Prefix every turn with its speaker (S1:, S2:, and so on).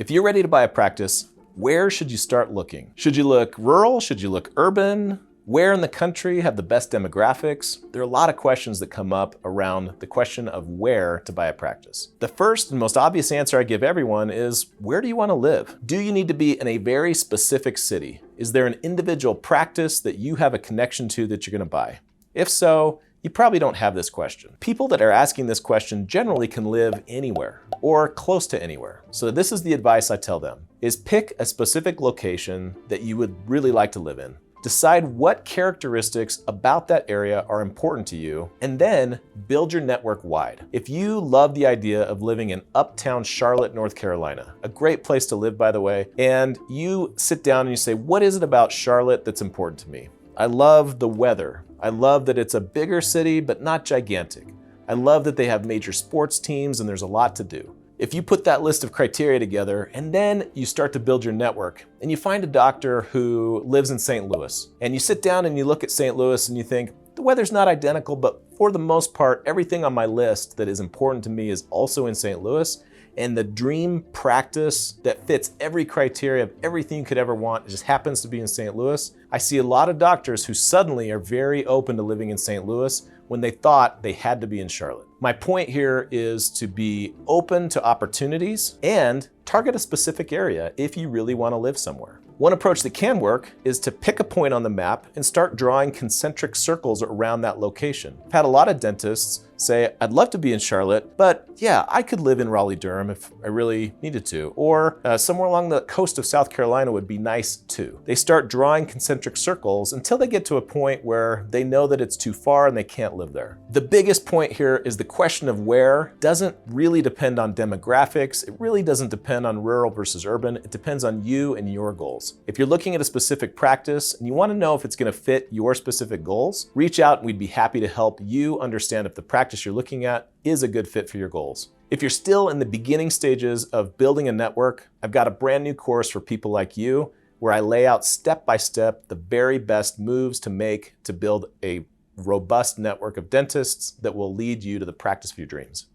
S1: If you're ready to buy a practice, where should you start looking? Should you look rural? Should you look urban? Where in the country have the best demographics? There are a lot of questions that come up around the question of where to buy a practice. The first and most obvious answer I give everyone is, where do you want to live? Do you need to be in a very specific city? Is there an individual practice that you have a connection to that you're going to buy? If so, you probably don't have this question. People that are asking this question generally can live anywhere or close to anywhere. So this is the advice I tell them, is pick a specific location that you would really like to live in. Decide what characteristics about that area are important to you, and then build your network wide. If you love the idea of living in uptown Charlotte, North Carolina, a great place to live, by the way, and you sit down and you say, what is it about Charlotte that's important to me? I love the weather. I love that it's a bigger city, but not gigantic. I love that they have major sports teams and there's a lot to do. If you put that list of criteria together and then you start to build your network and you find a doctor who lives in St. Louis and you sit down and you look at St. Louis and you think, the weather's not identical, but for the most part, everything on my list that is important to me is also in St. Louis. And the dream practice that fits every criteria of everything you could ever want just happens to be in St. Louis. I see a lot of doctors who suddenly are very open to living in St. Louis when they thought they had to be in Charlotte. My point here is to be open to opportunities and target a specific area if you really want to live somewhere. One approach that can work is to pick a point on the map and start drawing concentric circles around that location. I've had a lot of dentists say, I'd love to be in Charlotte, but yeah, I could live in Raleigh-Durham if I really needed to, or somewhere along the coast of South Carolina would be nice too. They start drawing concentric circles until they get to a point where they know that it's too far and they can't live there. The biggest point here is the question of where doesn't really depend on demographics. It really doesn't depend on rural versus urban. It depends on you and your goals. If you're looking at a specific practice and you want to know if it's going to fit your specific goals, reach out and we'd be happy to help you understand if the practice you're looking at is a good fit for your goals. If you're still in the beginning stages of building a network, I've got a brand new course for people like you where I lay out step by step the very best moves to make to build a robust network of dentists that will lead you to the practice of your dreams.